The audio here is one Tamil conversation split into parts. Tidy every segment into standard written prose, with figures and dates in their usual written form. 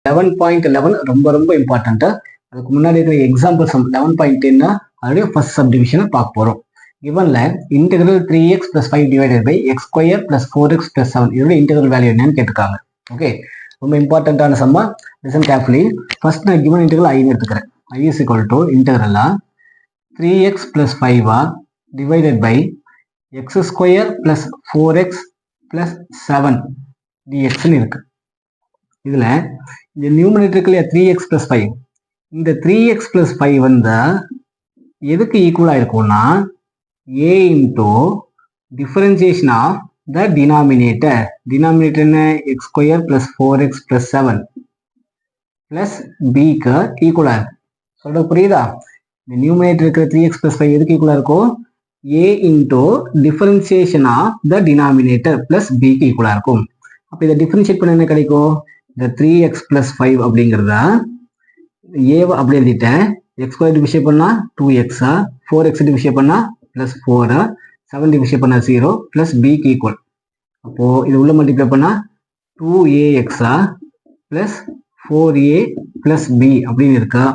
11.11 ரொம்ப ரொம்ப இம்பார்ட்டன்ட். அதுக்கு முன்னாடி இருக்கிற எக்ஸாம்பிள் சம் 11.10 அதோடைய ஃபர்ஸ்ட் சப்டிவிஷனை பார்க்க போறோம். கிவன்ல integral 3x plus 5 divided by x square plus 4x plus 7 இதோட இன்டெகிரல் வேல்யூ என்னன்னு கேட்டிருக்காங்க. ஓகே, ரொம்ப இம்பார்ட்டன்டான சம்மா. Listen carefully. ஃபர்ஸ்ட் நான் கிவன் இன்டெகிரல் ஐன்னு எடுத்துக்கிறேன். I is equal to இன்டெகிரலா 3x plus 5 divided by x square plus 4x plus 7 dx இருக்கு. இதுல இந்த நியூமரேட்டர் 3x plus 5, இந்த 3x plus 5 வந்து எதுக்கு ஈக்குவலா இருக்கும்னா a into differentiation of the denominator. denominator என்ன? x square plus 4x plus 7 plus b க்கு ஈக்குவலா இருக்கு. சொல்றது புரியுதா? இந்த நியூமரேட்டர் இருக்கிற 3x plus 5 எதுக்கு ஈக்குவலா இருக்கும்? a into differentiation of the denominator plus b க்கு ஈக்குவலா இருக்கும். அப்ப இதை டிஃபரன்ஷியேட் பண்ண என்ன கிடைக்கும்? இந்த 3x plus 5 அப்படிங்கிறத a அப்படி எழுதிட்டேன். x ஸ்கொயர் டிவிஷன் பண்ணா 2x, 4x டிவிஷன் பண்ணா plus 4, 7 டிவிஷன் பண்ணா 0 plus b க்கு ஈக்குவல். அப்போ இது உள்ள மல்டிப்ளை பண்ணா 2ax plus 4a plus b அப்படின்னு இருக்கா.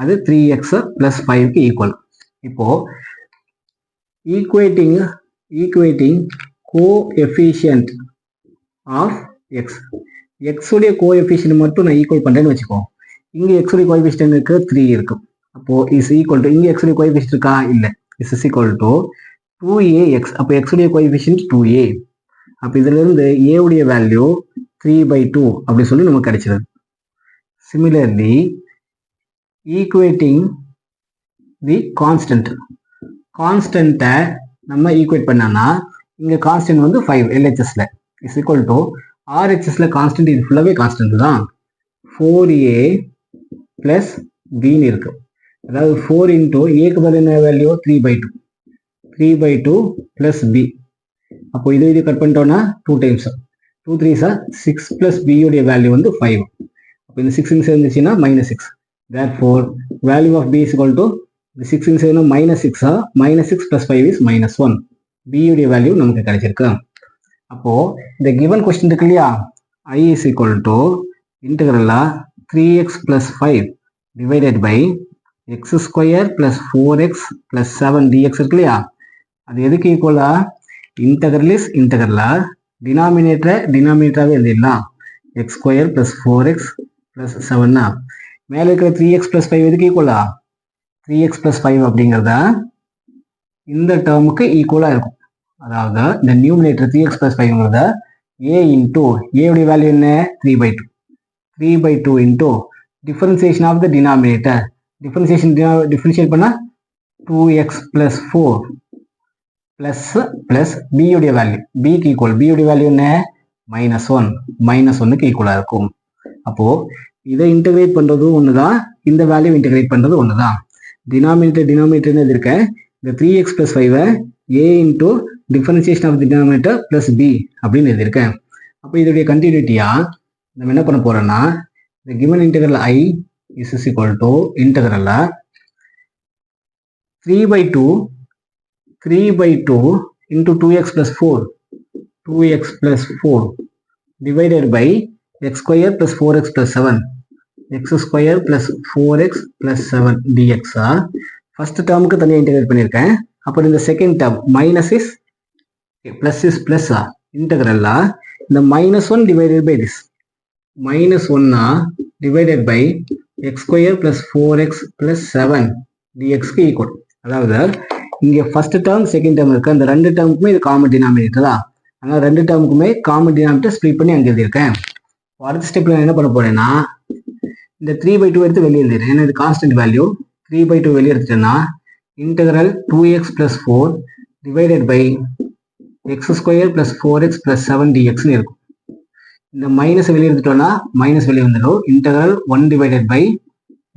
அது 3x plus 5 க்கு ஈக்குவல். இப்போ equating coefficient of x. x உடைய கோஎஃபிஷியன்ட் மட்டும் நான் ஈக்குவல் பண்றேன்னு வச்சுக்கோ. இங்க x உடைய கோஎஃபிஷியன்ட் இருக்கு 3 இருக்கு. அப்போ இஸ் ஈக்குவல் டு இங்க x உடைய கோஎஃபிஷியன்ட் இருக்கா? இல்ல. Is equal to 2ax. அப்போ x உடைய கோஎஃபிஷியன்ட் 2a. அப்ப இதுல இருந்து a உடைய வேல்யூ 3/2 அப்படி சொல்லி நமக்கு கிடைச்சிருது. சிமிலர்லி ஈக்குவேட்டிங் தி கான்ஸ்டன்ட்டை நம்ம ஈக்குவேட் பண்ணனா இங்க கான்ஸ்டன்ட் வந்து 5 LHSல இஸ் ஈக்குவல் டு RHSல கான்ஸ்டன்ட் இது ஃபுல்லாவே கான்ஸ்டன்ட் தான். 4a plus b இருக்கு. அதாவது 4 into a க்கு பதில் என்ன வேல்யூ? 3/2 plus b. அப்போ இது கட் பண்ணிட்டோம்னா 2 times 2 3s 6 plus b உடைய வேல்யூ வந்து 5. அப்போ இந்த 6 இங்க சேர்ந்துச்சுன்னா -6. therefore value of b is equal to 6 இங்க சேர்ந்தா -6 -6 plus 5 is -1. b உடைய வேல்யூ நமக்கு கிடைச்சிருக்கு. அப்போ இந்த given question இருக்கு இல்லையா, I is equal to இன்டெகிரலா 3x plus 5 divided by x square plus 4x plus 7 dx இருக்கு இல்லையா, அது எதுக்கு ஈக்குவலா? இன்டெகிரல் இஸ் இன்டெகிரலா டினாமினேட்டராகவே எழுதிடலாம். x square plus 4x plus 7 மேல இருக்கிற 3x plus 5 எதுக்கு ஈக்குவலா? 3x plus 5 அப்படிங்கிறத இந்த டேர்முக்கு ஈக்குவலா இருக்கும். அதாவது இந்த numerator 3x plus 5ங்கிறத a into a உடைய வேல்யூ என்ன? 3/2 into differentiation of the denominator. Differentiate பண்ணா 2x plus 4 plus b உடைய வேல்யூ b க்கு ஈக்குவல். b உடைய வேல்யூ என்ன? -1க்கு ஈக்குவலா இருக்கும். அப்போ இதை இன்டகிரேட் பண்றதும் ஒண்ணுதான், இந்த வேல்யூ இன்டகிரேட் பண்றது ஒண்ணுதான். டினாமினேட்டர் எழுதிருக்கேன். இந்த 3x plus 5 a into differentiation of the denominator plus b அப்படின்னு எழுதியிருக்கேன். அப்போ இதோடைய கண்டினியூட்டியா நம்ம என்ன பண்ண போறோம்னா, இந்த given integral I is equal to integral 3/2 into 2x plus 4 divided by x square plus 4x plus 7 x square plus 4x plus 7 dx. First டேர்முக்கு தனியாக இன்டெகிரேட் பண்ணியிருக்கேன். அப்புறம் இந்த second term minus is plus இன்டெகிரலா இந்த -1 divided by this -1 divided by x square plus 4x plus 7 dx க்கு ஈக்குவல். அதாவது இங்க ஃபர்ஸ்ட் டேர்ம் செகண்ட் டேர்ம் இருக்கு, அந்த ரெண்டு டேர்முக்குமே இது காமன் டினாமினேட்டர் தான். அதனால ரெண்டு டேர்முக்குமே காமன் டினாமினேட்டர் ஸ்ப்ளிட் பண்ணி அங்கே எழுதியிருக்கேன். அடுத்த ஸ்டெப்ல என்ன பண்ண போறேன்னா, இந்த 3/2 எடுத்து வெளியே எழுதிடுறேன். ஏன்னா இது கான்ஸ்டன்ட் வேல்யூ. 3/2 வெளியே எடுத்துட்டேன்னா integral 2x plus 4 divided by x square plus 4x plus 7 dx இருக்கும். இந்த மைனஸ் வெளியே எடுத்துட்டோம்னா மைனஸ் வெளியே வந்துடும். Integral 1 divided by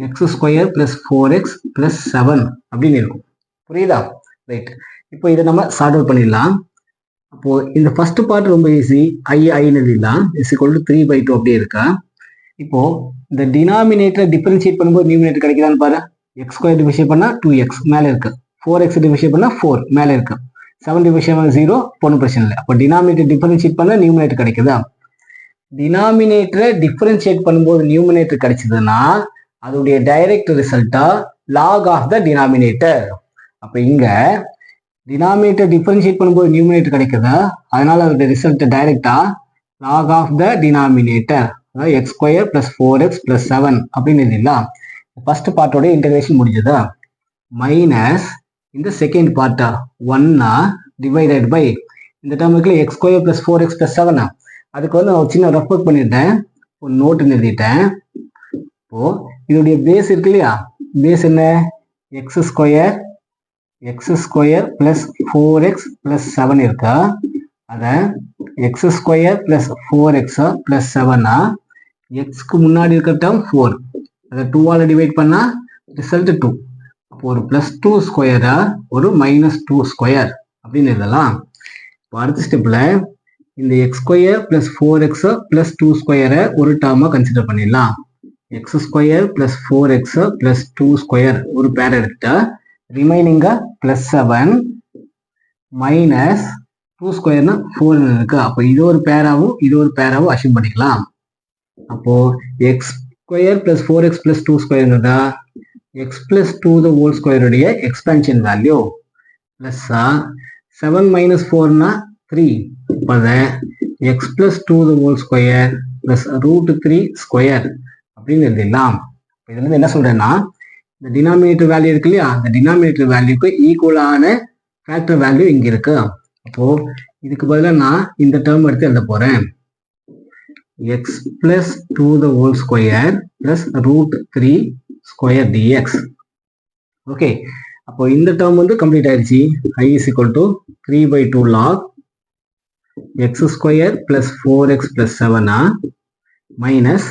x square plus 4x plus 7 அப்படின்னு இருக்கும். புரியுதா? ரைட். இப்போ இதை நம்ம சார்ட் அவுட் பண்ணிடலாம். அப்போ இந்த ஃபர்ஸ்ட் பார்ட் ரொம்ப ஈஸி. ஐன்னு எழுதிடலாம். இஸ் ஈக்குவல் டு 3/2 அப்படியே இருக்கா. இப்போ இந்த டினாமினேட்டரை டிஃபரன்ஷியேட் பண்ணும்போது நியூமினேட்டர் கிடைக்குதான்னு பாரு. x ஸ்கொயர் டிவிஷன் பண்ணா 2x மேல இருக்கு, 4x டிவிஷன் பண்ணா 4 மேல இருக்கு, 7 டிவிஷன் 0 ஒன்றும் பிரச்சனை இல்லை. அப்போ டினாமினேட்டர் டிஃபரன்ஷியேட் பண்ணா நியூமினேட்டர் கிடைக்குதா? டினாமினேட்டரை டிஃபரன்ஷியேட் பண்ணும்போது நியூமினேட்டர் கிடைச்சதுன்னா அதோடைய டைரக்ட் ரிசல்ட்டா log ஆஃப் த டினாமினேட்டர். அப்போ இங்க டினாமினேட்டர் டிஃபரன்ஷியேட் பண்ணும்போது நியூமினேட்டர் கிடைக்குது, அதனால அதோட ரிசல்ட் டைரக்டா log ஆஃப் த டினாமினேட்டர், அதாவது X square plus 4x plus 7 அப்படின்னு எழுதிடலாம். ஃபர்ஸ்ட் பார்ட்டோட இன்டகிரேஷன் முடிஞ்சதா, மைனஸ் இந்த செகண்ட் பார்ட்டா 1 டிவைடட் பை இந்த டேர்ம் இருக்குல்ல X square plus 4x plus 7. அதுக்கு வந்து நான் சின்ன ரஃப் ஒர்க் பண்ணிட்டேன், ஒரு நோட்டுன்னு எழுதிட்டேன். இப்போ இதோடைய பேஸ் இருக்கு இல்லையா, பேஸ் என்ன X square plus 4x plus 7 இருக்கா, அதை X square plus 4x plus 7 எக்ஸ்க்கு முன்னாடி இருக்கிற டேர்ம் 4, அதை 2ஆல் டிவைட் பண்ணா ரிசல்ட் 2. அப்போ ஒரு பிளஸ் 2 ஸ்கொயரா ஒரு மைனஸ் 2 ஸ்கொயர் அப்படின்னு எழுதலாம். இப்போ அடுத்த ஸ்டெப்ல இந்த X square plus 4x plus 2 ஸ்கொயரை ஒரு டேர்மா கன்சிடர் பண்ணிடலாம். X square plus 4x plus 2 square ஒரு பேர் எடுத்துட்டா ரிமைனிங்கா பிளஸ் 7 மைனஸ் 2 ஸ்கொயர்னா 4 இருக்கு. அப்போ இது ஒரு பேராவும் அசியூம் பண்ணிக்கலாம். அப்போ x square plus 4x plus 2 ஸ்கொயர்னா எக்ஸ் பிளஸ் 2 த ஹோல் ஸ்கொயருடைய எக்ஸ்பேன்ஷன் வேல்யூ பிளஸ் 7 மைனஸ் 4னா 3. இப்போ x plus 2 the whole square plus √3 square அப்படின்னு எழுதிடலாம். இதுல இருந்து என்ன சொல்றேன்னா, இந்த டினாமினேட்டர் வேல்யூ இருக்கு இல்லையா, அந்த டினாமினேட்டர் வேல்யூக்கு ஈக்குவலான ஃபேக்டர் வேல்யூ இங்க இருக்கு. அப்போ இதுக்கு பதிலாக நான் இந்த டேர்ம் எடுத்து எழுத போறேன், X plus 2 the whole square plus √3 square dx. Okay, அப்போ இந்த டேர்ம் வந்து கம்ப்ளீட் ஆயிடுச்சு. I is equal to 3/2 log x square plus 4x plus 7 minus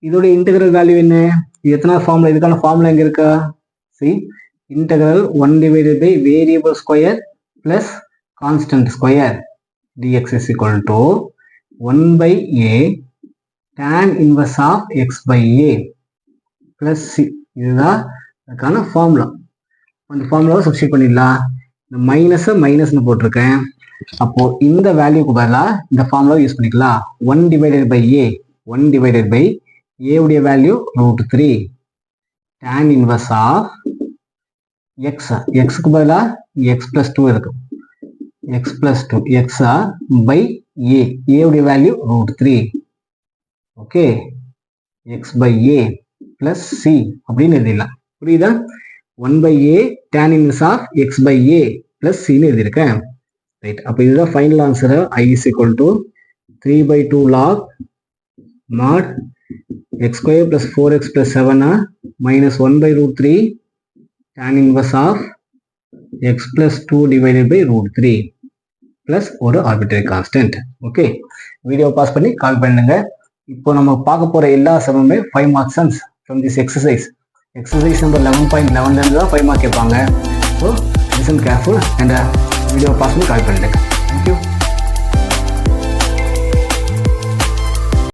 இதோட இன்டெகிரல் வேல்யூ என்ன, இது எத்தனை ஃபார்முலா, இதுக்கான ஃபார்முலா எங்க இருக்கா, சி integral 1 divided by variable square plus constant square dx is equal to 1/a tan inverse of x by a plus c. இதுதான் அதுக்கான ஃபார்முலா. அந்த ஃபார்முலாவை சப்ஸ்டிட் பண்ணிடலாம். இந்த மைனஸ்னு போட்டிருக்கேன். அப்போ இந்த வேல்யூக்கு பதிலாக இந்த ஃபார்முலாவை யூஸ் பண்ணிக்கலாம். 1 டிவைடட் பை a உடைய வேல்யூ √3 tan inverse of xக்கு பதிலாக x plus 2 இருக்கு, x plus 2 x by a உடைய value √3. Okay, x by a plus c அப்படின்னு எழுதிடலாம். புரியுதா, 1/a tan inverse of x by a plus c ன்னு எழுதியிருக்கேன். ரைட், அப்போ இதுதான் final answer. I is equal to 3/2 log mod x square plus 4x plus 7 minus 1/√3 tan inverse of x plus 2 divided by √3 plus ஒரு arbitrary constant. Okay, video pass பண்ணி கால் பண்ணுங்க. இப்போ நம்ம பார்க்க போற எல்லா சமமே 5 mark sums from this exercise number 11.11 இருந்து தான் 5 mark கேட்பாங்க. So listen careful and video pass பண்ணி கால் பண்ணுங்க. தேங்க்யூ.